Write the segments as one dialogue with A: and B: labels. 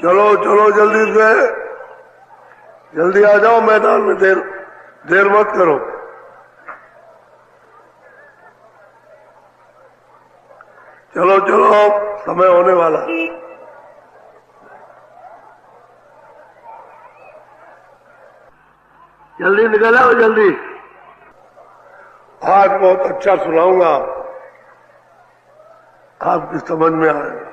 A: चलो चलो जल्दी से, जल्दी आ जाओ मैदान में, देर मत करो। चलो चलो, समय होने वाला है। जल्दी निकल आओ जल्दी। आज बहुत अच्छा सुनाऊंगा, आपकी समझ में आएगा।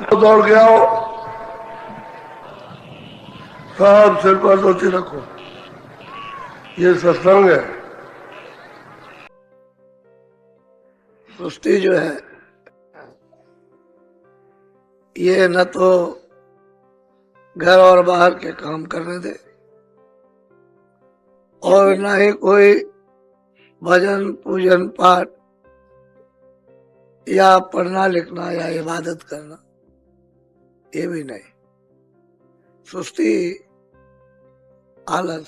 A: तो दौड़ के आओ, सब सिर पर धोती रखो, ये सत्संग है। सुस्ती जो है ये न तो घर और बाहर के काम करने दे, और न ही कोई भजन पूजन पाठ या पढ़ना लिखना या इबादत करना, ये भी नहीं। सुस्ती, आलस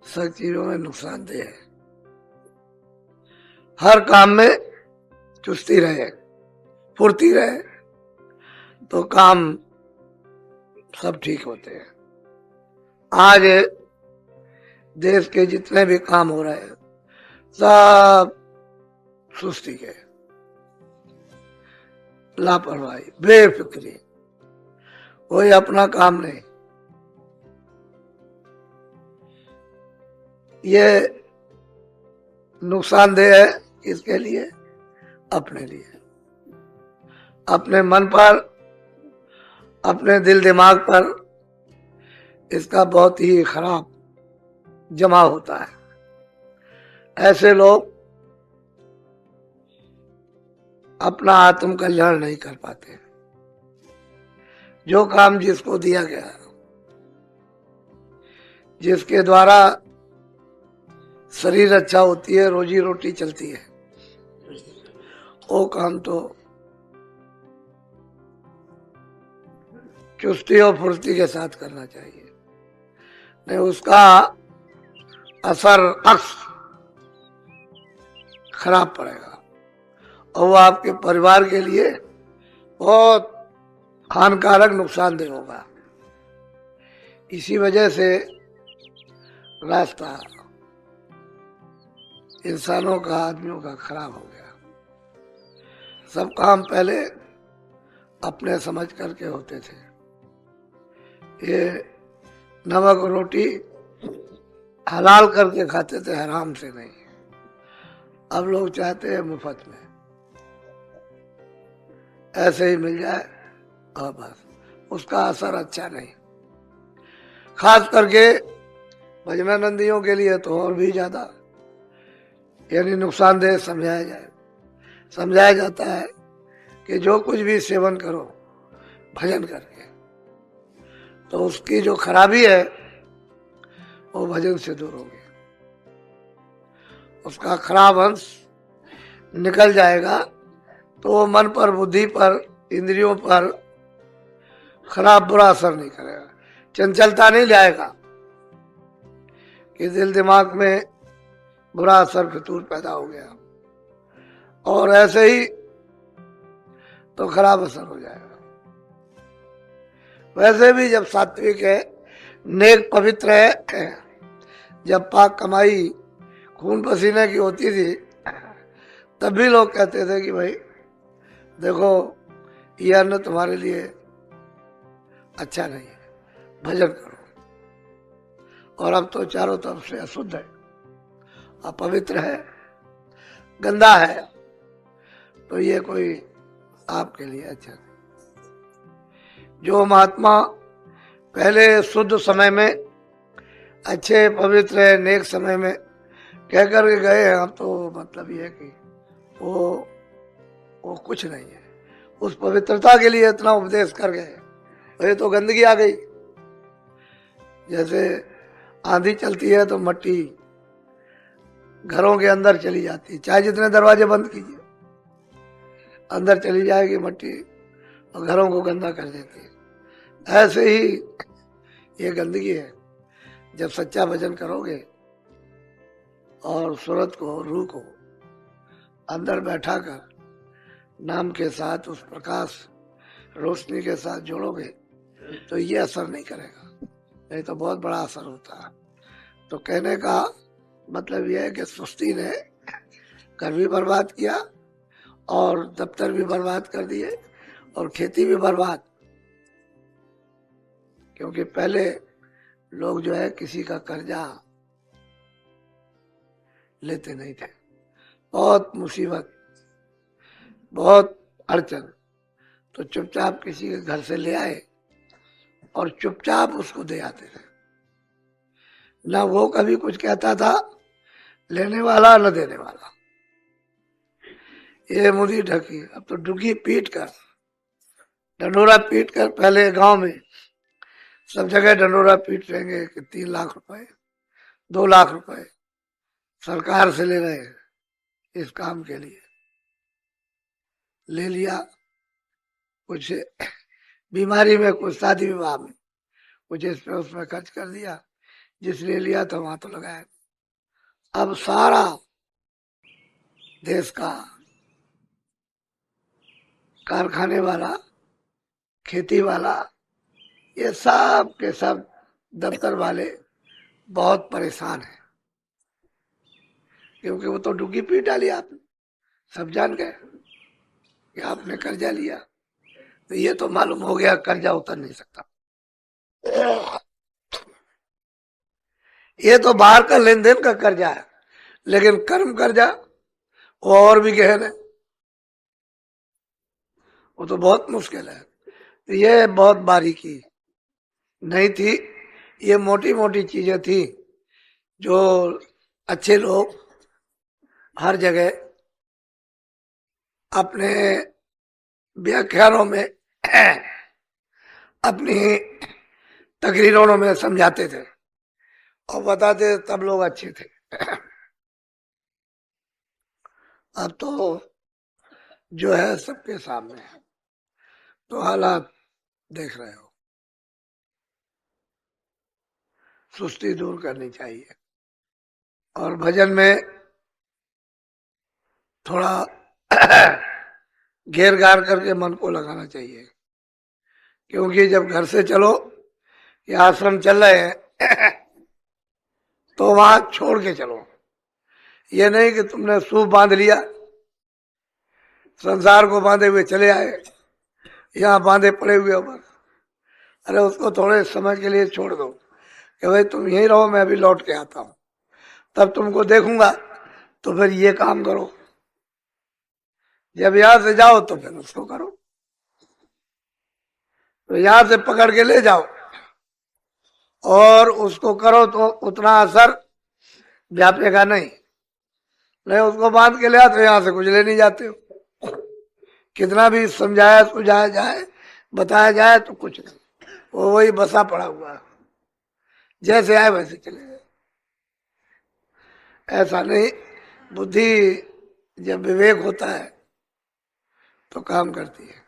A: सब चीजों में नुकसानदेह है। हर काम में चुस्ती रहे, फुर्ती रहे, तो काम सब ठीक होते हैं। आज देश के जितने भी काम हो रहे हैं सब सुस्ती के, लापरवाही, बेफिक्री, कोई अपना काम नहीं। ये नुकसानदेह है किसके लिए? अपने लिए, अपने मन पर, अपने दिल दिमाग पर इसका बहुत ही खराब जमा होता है। ऐसे लोग अपना आत्म कल्याण नहीं कर पाते। जो काम जिसको दिया गया, जिसके द्वारा शरीर अच्छा होती है, रोजी रोटी चलती है, वो काम तो चुस्ती और फुर्ती के साथ करना चाहिए, नहीं उसका असर अक्स खराब पड़ेगा और वो आपके परिवार के लिए बहुत हानिकारक नुकसानदेह होगा। इसी वजह से रास्ता इंसानों का, आदमियों का खराब हो गया। सब काम पहले अपने समझ करके होते थे। ये नमक रोटी हलाल करके खाते थे, हराम से नहीं। अब लोग चाहते हैं मुफ्त में, ऐसे ही मिल जाए और बस, उसका असर अच्छा नहीं। खास करके भजनानंदियों के लिए तो और भी ज्यादा, यानी नुकसानदेह समझाया जाता है कि जो कुछ भी सेवन करो भजन करके, तो उसकी जो खराबी है वो भजन से दूर होगी, उसका खराब अंश निकल जाएगा, तो वो मन पर, बुद्धि पर, इंद्रियों पर खराब बुरा असर नहीं करेगा। चंचलता नहीं लाएगा कि दिल दिमाग में बुरा असर फितूर पैदा हो गया, और ऐसे ही तो खराब असर हो जाएगा। वैसे भी जब सात्विक है, नेक पवित्र है, जब पाक कमाई खून पसीने की होती थी, तब भी लोग कहते थे कि भाई देखो ये अन्न तुम्हारे लिए अच्छा नहीं है, भजन करो। और अब तो चारों तरफ से अशुद्ध है, अपवित्र है, गंदा है, तो ये कोई आपके लिए अच्छा नहीं। जो महात्मा पहले शुद्ध समय में, अच्छे पवित्र नेक समय में कह कर के गए हैं, अब तो मतलब ये है कि वो कुछ नहीं है। उस पवित्रता के लिए इतना उपदेश कर गए, ये तो गंदगी आ गई। जैसे आंधी चलती है तो मट्टी घरों के अंदर चली जाती, चाहे जितने दरवाजे बंद कीजिए, अंदर चली जाएगी मट्टी और घरों को गंदा कर देती है। ऐसे ही ये गंदगी है। जब सच्चा भजन करोगे और सूरत को, रूह को अंदर बैठा कर नाम के साथ उस प्रकाश रोशनी के साथ जोड़ोगे तो ये असर नहीं करेगा, नहीं तो बहुत बड़ा असर होता है। तो कहने का मतलब यह है कि सुस्ती ने घर भी बर्बाद किया और दफ्तर भी बर्बाद कर दिए और खेती भी बर्बाद। क्योंकि पहले लोग जो है किसी का कर्जा लेते नहीं थे, बहुत मुसीबत, बहुत अड़चन, तो चुपचाप किसी के घर से ले आए और चुपचाप उसको दे आते थे। ना वो कभी कुछ कहता था लेने वाला न देने वाला। ये मुदी ढकी, अब तो डुगी पीट कर, डंडोरा पीट कर, पहले गांव में सब जगह डंडोरा पीट रहेंगे कि 3 लाख रुपए 2 लाख रुपए सरकार से ले रहे हैं इस काम के लिए। ले लिया, कुछ बीमारी में, कुछ शादी विवाह में, कुछ इस पे उसमें खर्च कर दिया, जिसने लिया था वहां तो लगाया। अब सारा देश का कारखाने वाला, खेती वाला, ये सब के सब दफ्तर वाले बहुत परेशान हैं, क्योंकि वो तो डुग्गी पीट डाली आपने, सब जान गए कि आपने कर्जा लिया। तो ये तो मालूम हो गया कर्जा उतर नहीं सकता। ये तो बाहर का लेन देन का कर्जा है, लेकिन कर्म कर्जा वो और भी गहन है, वो तो बहुत मुश्किल है। तो ये बहुत बारीकी नहीं थी, ये मोटी मोटी चीजें थी जो अच्छे लोग हर जगह अपने व्याख्यानों में, अपनी तकरीरों में समझाते थे और बताते, तब लोग अच्छे थे। अब तो जो है सबके सामने है, तो हालात देख रहे हो। सुस्ती दूर करनी चाहिए और भजन में थोड़ा घेर घार करके मन को लगाना चाहिए। क्योंकि जब घर से चलो, ये आश्रम चल रहे हैं तो वहां छोड़ के चलो। ये नहीं कि तुमने सूप बांध लिया, संसार को बांधे हुए चले आए, यहाँ बांधे पड़े हुए हो बस। अरे उसको थोड़े समय के लिए छोड़ दो कि भाई तुम यहीं रहो, मैं अभी लौट के आता हूँ, तब तुमको देखूंगा, तो फिर ये काम करो। जब यहां से जाओ तो फिर उसको करो। तो यहां से पकड़ के ले जाओ और उसको करो तो उतना असर व्यापेगा नहीं। नहीं उसको बांध के ले आओ तो यहां से कुछ ले नहीं जाते हो। कितना भी समझाया सुझाया जाए, बताया जाए तो कुछ नहीं, वो वही बसा पड़ा हुआ है, जैसे आए वैसे चले गए। ऐसा नहीं, बुद्धि जब विवेक होता है तो काम करती है,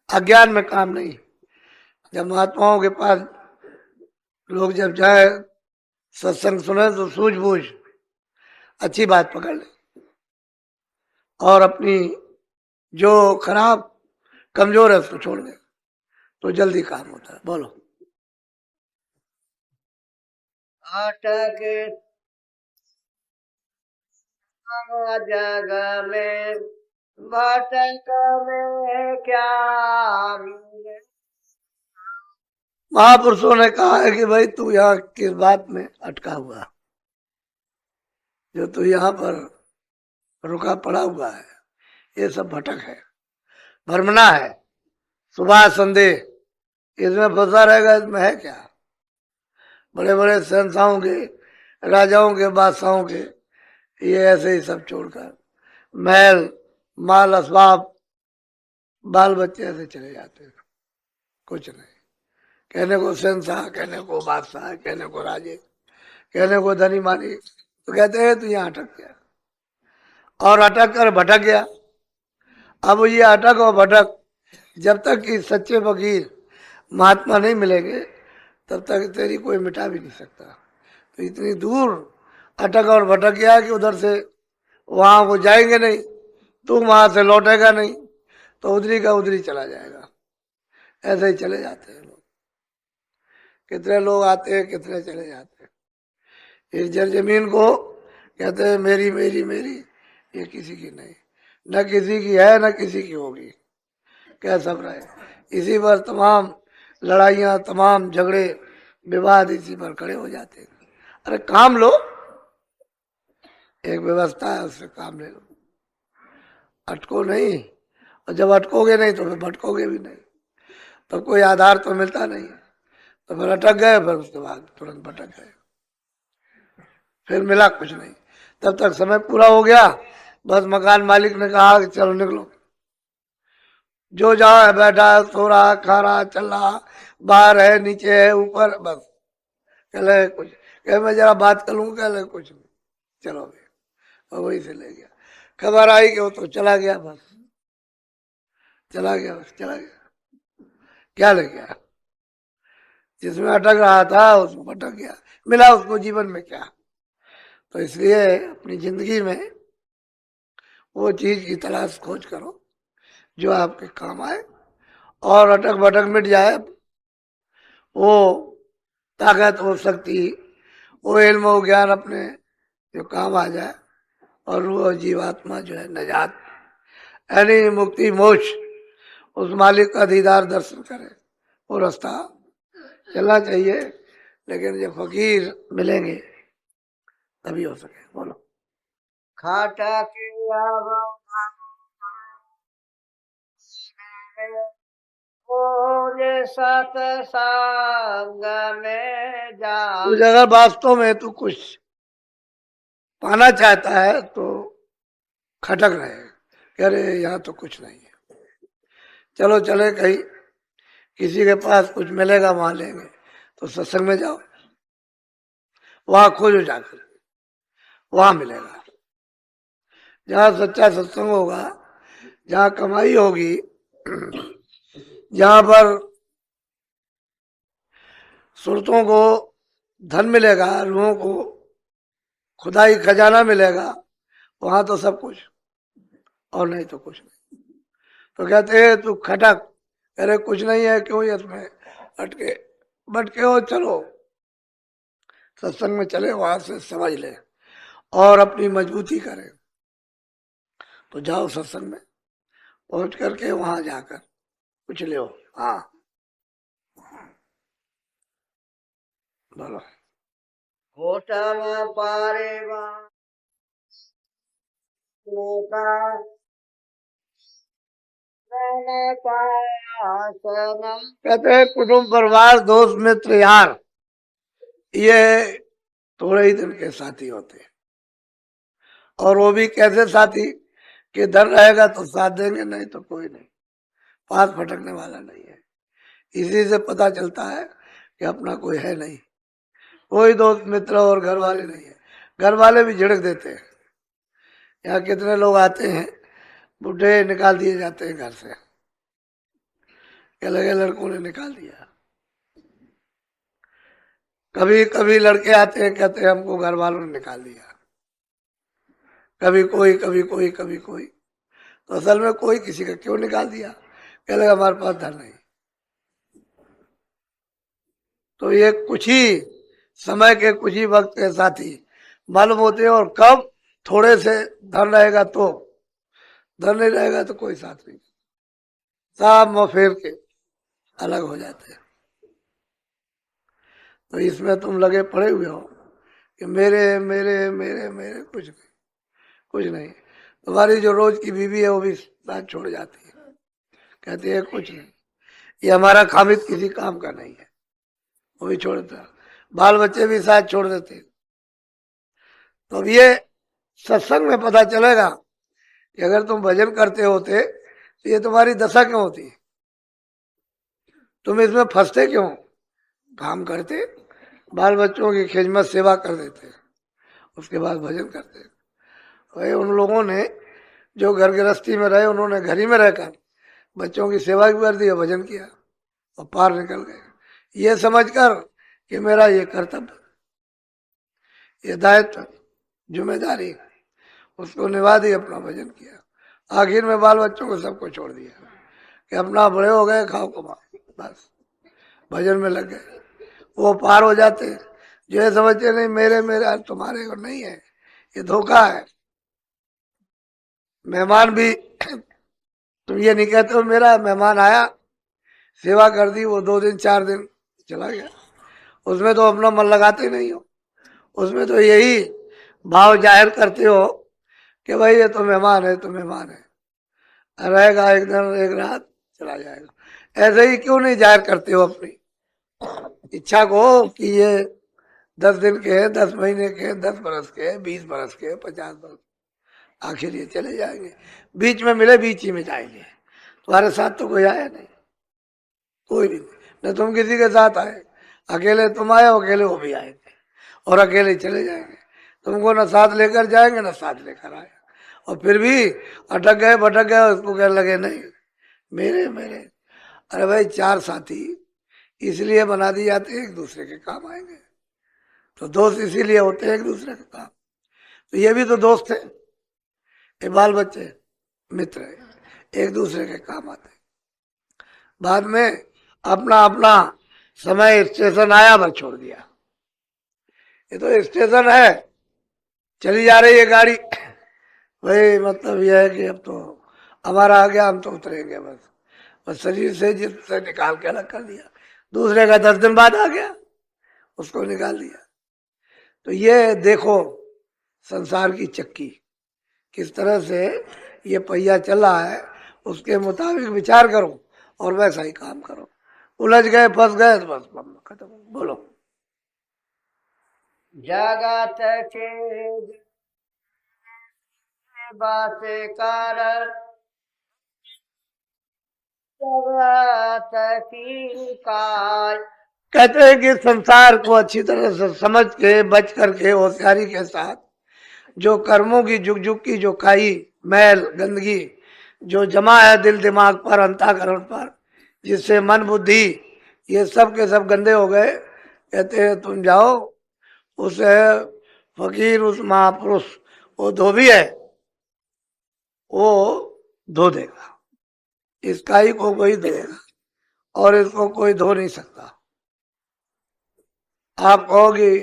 A: अज्ञान में काम नहीं। जब महात्माओं के पास लोग जब जाए सत्संग सुने तो सूझबूझ अच्छी बात पकड़ ले और अपनी जो खराब कमजोर है उसको छोड़ दे, तो जल्दी काम होता है। बोलो।
B: अटक जग में भटक में क्या मिले।
A: महापुरुषों ने कहा है कि भाई तू यहाँ किस बात में अटका हुआ, जो तू यहाँ पर रुका पड़ा हुआ है, ये सब भटक है, भ्रमणा है, सुबह संदेह, इसमें फंसा रहेगा। इसमें है क्या? बड़े बड़े संस्थाओं के, राजाओं के, बादशाहों के, ये ऐसे ही सब छोड़कर महल माल असबाब बाल बच्चे ऐसे चले जाते हैं, कुछ नहीं। कहने को शहंशाह, कहने को बादशाह, कहने को राजे, कहने को धनी मानी, तो कहते हैं तो यहाँ अटक गया और अटक कर भटक गया। अब ये अटक और भटक जब तक कि सच्चे फकीर महात्मा नहीं मिलेंगे तब तक तेरी कोई मिटा भी नहीं सकता। तो इतनी दूर अटक और भटक गया कि उधर से वहां वो जाएंगे नहीं, तू वहां से लौटेगा नहीं तो उधरी का उधरी चला जाएगा। ऐसे ही चले जाते हैं लोग, कितने लोग आते हैं कितने चले जाते हैं। इस जमीन को कहते हैं मेरी मेरी मेरी, ये किसी की नहीं, न किसी की है न किसी की होगी, कह सब रहे। इसी पर तमाम लड़ाइयाँ, तमाम झगड़े विवाद इसी पर खड़े हो जाते हैं। अरे काम लो, एक व्यवस्था है उससे काम ले लो, अटको नहीं। और जब अटकोगे नहीं तो फिर भटकोगे भी नहीं, तो कोई आधार तो मिलता नहीं है। तो फिर अटक गए, फिर उसके बाद तुरंत भटक गए, फिर मिला कुछ नहीं। तब तक समय पूरा हो गया, बस मकान मालिक ने कहा कि चलो निकलो। जो जहाँ है बैठा है, सो रहा, खा रहा, चल रहा, बाहर है, नीचे है, ऊपर, बस कहले कुछ, कह मैं जरा बात कर लूँ, कहले कुछ नहीं, चलो भाई। और वही से ले गया। खबर आई कि वो तो चला गया, बस चला गया, बस चला गया। क्या ले गया? जिसमें अटक रहा था उसमें भटक गया, मिला उसको जीवन में क्या? तो इसलिए अपनी जिंदगी में वो चीज की तलाश खोज करो जो आपके काम आए और अटक भटक मिट जाए। वो ताकत, वो शक्ति, वो इल्म, वो ज्ञान अपने जो काम आ जाए और वो जीवात्मा जो है नजात यानी मुक्ति मोक्ष, उस मालिक का दीदार दर्शन करे, वो रास्ता चलना चाहिए। लेकिन जब फकीर मिलेंगे तभी हो सके। बोलो।
B: खाटा किया बोले सतसंग में जा।
A: कुछ अगर वास्तव में तू कुछ पाना चाहता है तो खटक रहे कि अरे यहाँ तो कुछ नहीं है, चलो चले कहीं, किसी के पास कुछ मिलेगा वहां लेंगे, तो सत्संग में जाओ, वहां खोजो जाकर, वहां मिलेगा। जहाँ सच्चा सत्संग होगा, जहाँ कमाई होगी, जहाँ पर सुरतों को धन मिलेगा, रूहों को खुदाई खजाना मिलेगा, वहां तो सब कुछ, और नहीं तो कुछ नहीं। तो कहते हैं तू खटक, अरे कुछ नहीं है, क्यों ये इसमें अटके बटके हो, चलो सत्संग में चले, वहां से समझ ले और अपनी मजबूती करें। तो जाओ सत्संग में, पहुंच करके वहां जाकर कुछ ले। हाँ बोलो।
B: होटल पारे
A: कहते हैं कुटुंब परिवार दोस्त मित्र यार, ये थोड़े ही दिन के साथी होते हैं। और वो भी कैसे साथी कि धन रहेगा तो साथ देंगे, नहीं तो कोई नहीं, पास भटकने वाला नहीं है। इसी से पता चलता है कि अपना कोई है नहीं, कोई दोस्त मित्र और घर वाले नहीं है। घर वाले भी झिड़क देते हैं। यहाँ कितने लोग आते हैं, बूढ़े निकाल दिए जाते हैं घर से, क्या लगे लड़कों ने निकाल दिया। कभी कभी लड़के आते हैं, कहते हैं हमको घर वालों ने निकाल दिया, कभी कोई कभी कोई कभी कोई। तो असल में कोई किसी का क्यों निकाल दिया, कह लगा हमारे पास धन नहीं। तो ये कुछ ही समय के, कुछ ही वक्त के साथी मालूम होते हैं। और कब थोड़े से धन रहेगा तो, धन नहीं रहेगा तो कोई साथ नहीं, सब मुंह फेर के अलग हो जाते हैं। तो इसमें तुम लगे पड़े हुए हो कि मेरे मेरे मेरे मेरे, कुछ नहीं, कुछ नहीं। तुम्हारी जो रोज की बीवी है वो भी साथ छोड़ जाती है, कहती है कुछ नहीं, ये हमारा खामिद किसी काम का नहीं है, वो भी छोड़ देता। बाल बच्चे भी साथ छोड़ देते। तो अब ये सत्संग में पता चलेगा कि अगर तुम भजन करते होते तो ये तुम्हारी दशा क्यों होती, तुम इसमें फंसते क्यों। काम करते, बाल बच्चों की खिदमत सेवा कर देते, उसके बाद भजन करते। वही उन लोगों ने जो घर गृहस्थी में रहे, उन्होंने घर ही में रहकर बच्चों की सेवा भी कर दी और भजन किया और पार निकल गए, ये समझकर कि मेरा ये कर्तव्य, ये दायित्व, जिम्मेदारी, उसको निभा दी, अपना भजन किया। आखिर में बाल बच्चों को सबको छोड़ दिया कि अपना बड़े हो गए, खाओ कमाओ, बस भजन में लग गए। वो पार हो जाते, जो ये समझते नहीं मेरे मेरे, आज तुम्हारे को नहीं है, ये धोखा है। मेहमान भी तुम ये नहीं कहते हो मेरा मेहमान आया, सेवा कर दी, वो 2 दिन 4 दिन चला गया, उसमें तो अपना मन लगाते नहीं हो। उसमें तो यही भाव जाहिर करते हो कि भाई ये तो मेहमान है, तो मेहमान है, रहेगा एक दिन एक रात चला जाएगा। ऐसे ही क्यों नहीं जाहिर करते हो अपनी इच्छा को कि ये 10 दिन के हैं, 10 महीने के हैं, 10 बरस के हैं, 20 बरस के हैं, 50 बरस, आखिर ये चले जाएंगे। बीच में मिले बीच ही में जाएंगे। तुम्हारे साथ तो कोई आया नहीं, कोई भी नहीं, न तुम किसी के साथ आए, अकेले तुम आए, अकेले वो भी आएंगे और अकेले चले जाएंगे। तुमको न साथ लेकर जाएंगे न साथ लेकर आए, और फिर भी अटक गए भटक गए, उसको कहने लगे नहीं मेरे मेरे। अरे भाई 4 साथी इसलिए बना दिए जाते हैं एक दूसरे के काम आएंगे, तो दोस्त इसीलिए होते हैं एक दूसरे के काम। तो ये भी तो दोस्त है, ये बाल बच्चे मित्र है, एक दूसरे के काम आते हैं। बाद में अपना अपना समय स्टेशन आया बस छोड़ दिया। ये तो स्टेशन है, चली जा रही है गाड़ी, भाई मतलब यह है कि अब तो हमारा आ गया, हम तो उतरेंगे बस। बस शरीर से जिससे निकाल के अलग कर दिया, दूसरे का 10 दिन बाद आ गया, उसको निकाल दिया। तो ये देखो संसार की चक्की किस तरह से ये पहिया चल रहा है, उसके मुताबिक विचार करो और वैसा ही काम करो। उलझ गए फंस गए तो बस खत्म। बोलो।
B: जगत के बात कर, जगत की काय।
A: कहते हैं कि संसार को अच्छी तरह से समझ के बच करके होशियारी के साथ जो कर्मों की जुग जुग की जो काई मैल गंदगी जो जमा है दिल दिमाग पर अंतःकरण पर, जिससे मन बुद्धि ये सब के सब गंदे हो गए, कहते हैं तुम जाओ उस फकीर उस महापुरुष, वो धोबी है, वो धो देगा। इस काई को कोई धोएगा और इसको कोई धो नहीं सकता। आप कहोगे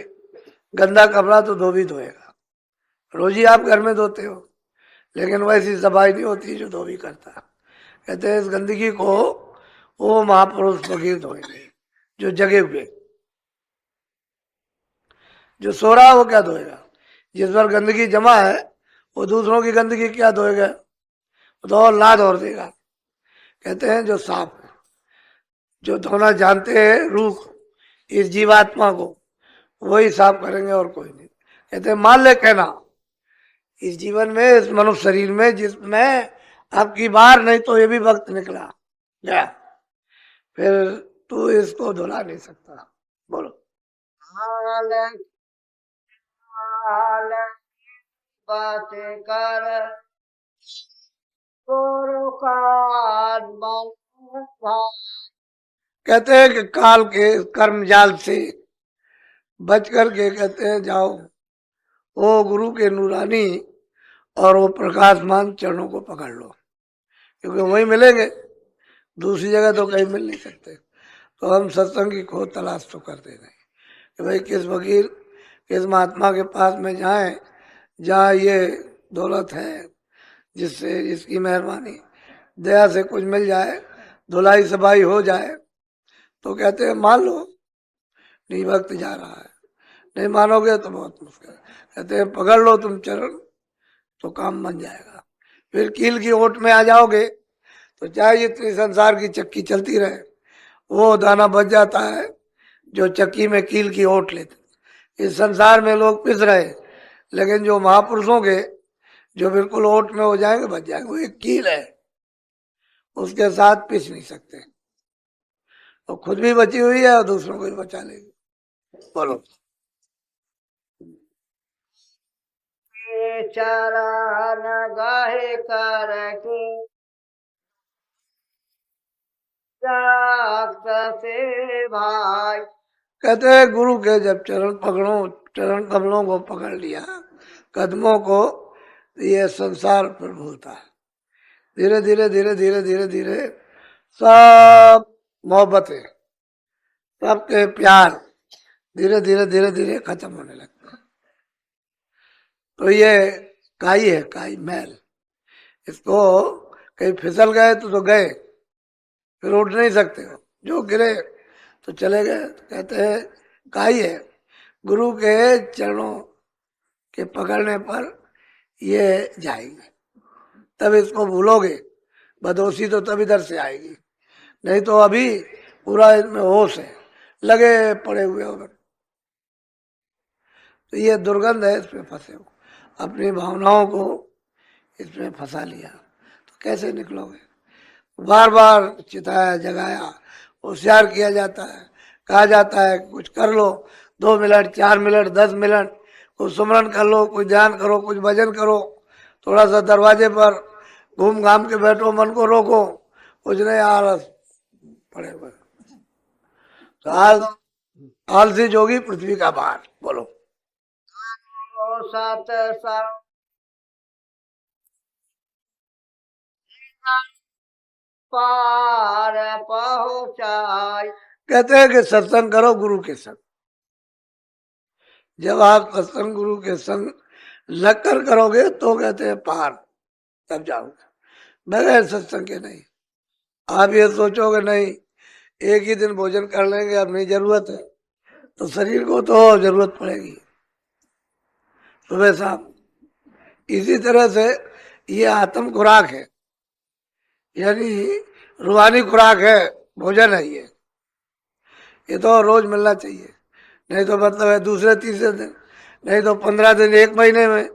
A: गंदा कपड़ा तो धोबी धोएगा, रोज ही आप घर में धोते हो, लेकिन वैसी सफाई नहीं होती जो धोबी करता। कहते हैं इस गंदगी को वो महापुरुष फकीर धोएंगे जो जगे हुए। जो सो रहा है वो क्या धोएगा? जिस पर गंदगी जमा है वो दूसरों की गंदगी क्या धोएगा? तो और लाद और देगा। कहते हैं जो साफ है, जो धोना जानते हैं रूह इस जीवात्मा को, वही साफ करेंगे और कोई नहीं। कहते हैं मान ले कहना इस जीवन में, इस मनुष्य शरीर में जिसमें आपकी बार नहीं तो ये भी वक्त निकला गया, फिर तू इसको धुला नहीं सकता। बोलो।
B: हाल हाल बात कर, गुरु काल मन भाई।
A: कहते हैं कि काल के कर्म जाल से बच करके कहते हैं जाओ वो गुरु के नूरानी और वो प्रकाशमान चरणों को पकड़ लो, क्योंकि वही मिलेंगे, दूसरी जगह तो कहीं मिल नहीं सकते। तो हम सत्संग की खोज तलाश तो करते नहीं कि भाई किस फकीर किस महात्मा के पास में जाएं जहाँ ये दौलत है, जिससे इसकी मेहरबानी दया से कुछ मिल जाए, धुलाई सफाई हो जाए। तो कहते हैं मान लो, नहीं वक्त जा रहा है, नहीं मानोगे तो बहुत मुश्किल। कहते हैं पकड़ लो तुम चरण तो काम बन जाएगा। फिर कील की ओट में आ जाओगे तो चाहे जितनी संसार की चक्की चलती रहे, वो दाना बच जाता है जो चक्की में कील की ओट लेते। इस संसार में लोग पिस रहे, लेकिन जो महापुरुषों के जो बिल्कुल ओट में हो जाएंगे बच जाएंगे। वो एक कील है, उसके साथ पिस नहीं सकते, तो खुद भी बची हुई है और दूसरों को भी बचा लेगी। बोलो।
B: चरण गाहे कर के जागत से भाई।
A: कहते हैं गुरु के जब चरण पकड़ो, चरण कमलों को पकड़ लिया, कदमों को, ये संसार पर भूलता है। धीरे धीरे धीरे धीरे धीरे धीरे सब मोहब्बतें, सबके प्यार धीरे धीरे धीरे धीरे खत्म होने लगते हैं। तो ये काई है, काई मैल। इसको कहीं फिसल गए तो गए, फिर उठ नहीं सकते हो। जो गिरे तो चले गए। तो कहते हैं काई है, गुरु के चरणों के पकड़ने पर ये जाएंगे। तब इसको भूलोगे, बदोशी तो तब इधर से आएगी, नहीं तो अभी पूरा इसमें होश है, लगे पड़े हुए हो। तो ये दुर्गंध है, इसमें फंसे हो, अपनी भावनाओं को इसमें फंसा लिया, तो कैसे निकलोगे। बार बार चिताया जगाया, होशियार किया जाता है, कहा जाता है कुछ कर लो, 2 मिनट 4 मिनट 10 मिनट कुछ सुमरन कर लो, कुछ ध्यान करो, कुछ भजन करो, थोड़ा सा दरवाजे पर घूम घाम के बैठो, मन को रोको, कुछ नहीं, आलस पड़े हुए। तो आलसी जोगी पृथ्वी का भार। बोलो।
B: सत पार पहुँचाई।
A: कहते हैं कि सत्संग करो गुरु के संग। जब आप सत्संग गुरु के संग लग कर करोगे तो कहते हैं पार, तब जाओगे, बगैर सत्संग के नहीं। आप ये सोचोगे नहीं एक ही दिन भोजन कर लेंगे, अब नहीं जरूरत है, तो शरीर को तो जरूरत पड़ेगी सुबह शाम। इसी तरह से ये आत्म खुराक है, यानी रूहानी खुराक है, भोजन है ये तो रोज मिलना चाहिए। नहीं तो मतलब है दूसरे तीसरे दिन, नहीं तो 15 दिन, 1 महीने में,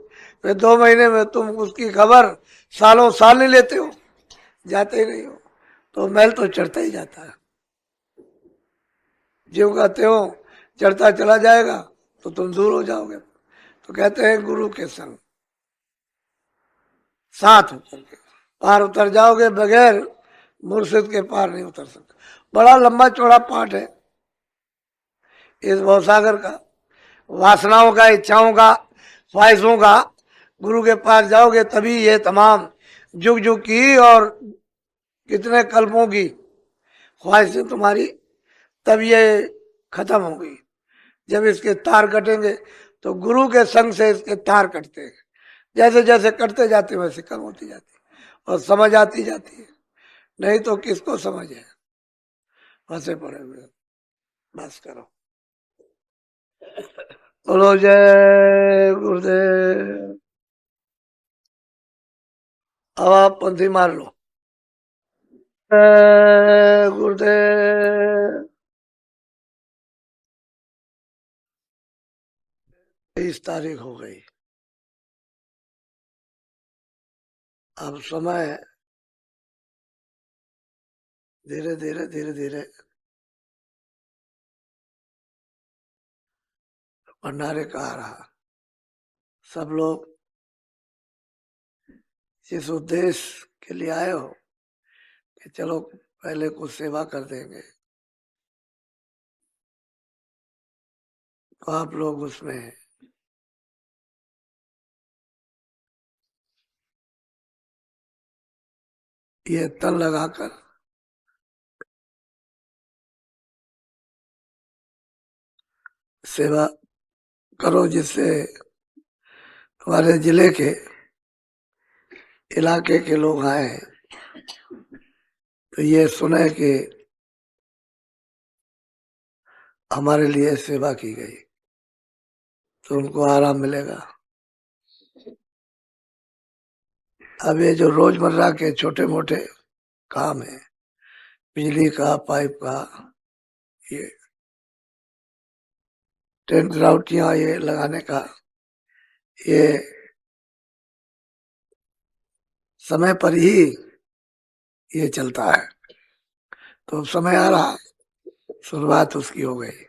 A: फिर 2 महीने में तुम उसकी खबर सालों साल नहीं लेते हो, जाते ही नहीं हो, तो मैल तो चढ़ता ही जाता है। ज्यों का त्यों चढ़ता चला जाएगा तो तुम दूर हो जाओगे। तो कहते हैं गुरु के संग साथ होकर के पार उतर जाओगे, बगैर मुर्शिद के पार नहीं उतर सकते। बड़ा लंबा चौड़ा पाठ है इस भवसागर का, वासनाओं का, इच्छाओं का, ख्वाहिशों का। गुरु के पास जाओगे तभी ये तमाम जुग जुग की और कितने कल्पों की ख्वाहिशें तुम्हारी तब ये खत्म होगी। जब इसके तार कटेंगे तो गुरु के संग से इसके तार कटते हैं, जैसे जैसे कटते जाते वैसे कम होती जाती और समझ आती जाती है। नहीं तो किसको समझ है, फंसे पड़े हुए। बस करो। बोलो जय गुरुदेव। अब आप पंथी मार लो। जय गुरुदेव। 23 तारीख हो गई। अब समय धीरे धीरे धीरे धीरे भंडारे का आ रहा। सब लोग जिस उद्देश्य के लिए आए हो कि चलो पहले कुछ सेवा कर देंगे, तो आप लोग उसमें ये तन लगाकर सेवा करो, जिससे हमारे जिले के इलाके के लोग आए तो ये सुने कि हमारे लिए सेवा की गई, तो उनको आराम मिलेगा। अब ये जो रोजमर्रा के छोटे मोटे काम है, बिजली का, पाइप का, ये टेंट राउटियां ये लगाने का, ये समय पर ही ये चलता है। तो समय आ रहा, शुरुआत उसकी हो गई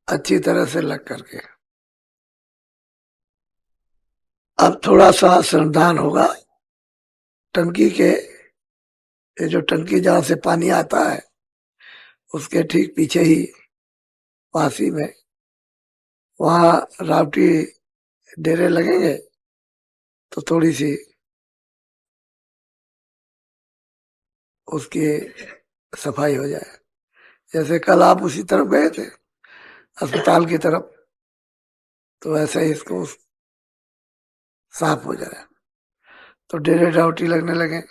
A: अच्छी तरह से लग करके। अब थोड़ा सा श्रमदान होगा। टंकी के, ये जो टंकी जहां से पानी आता है उसके ठीक पीछे ही पासी में वहां रावटी डेरे लगेंगे। तो थोड़ी सी उसकी सफाई हो जाए। जैसे कल आप उसी तरफ गए थे, अस्पताल की तरफ, तो वैसे ही इसको साफ हो जाए। तो डेरे डाउटी लगने लगे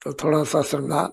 A: तो थोड़ा सा श्रृंगार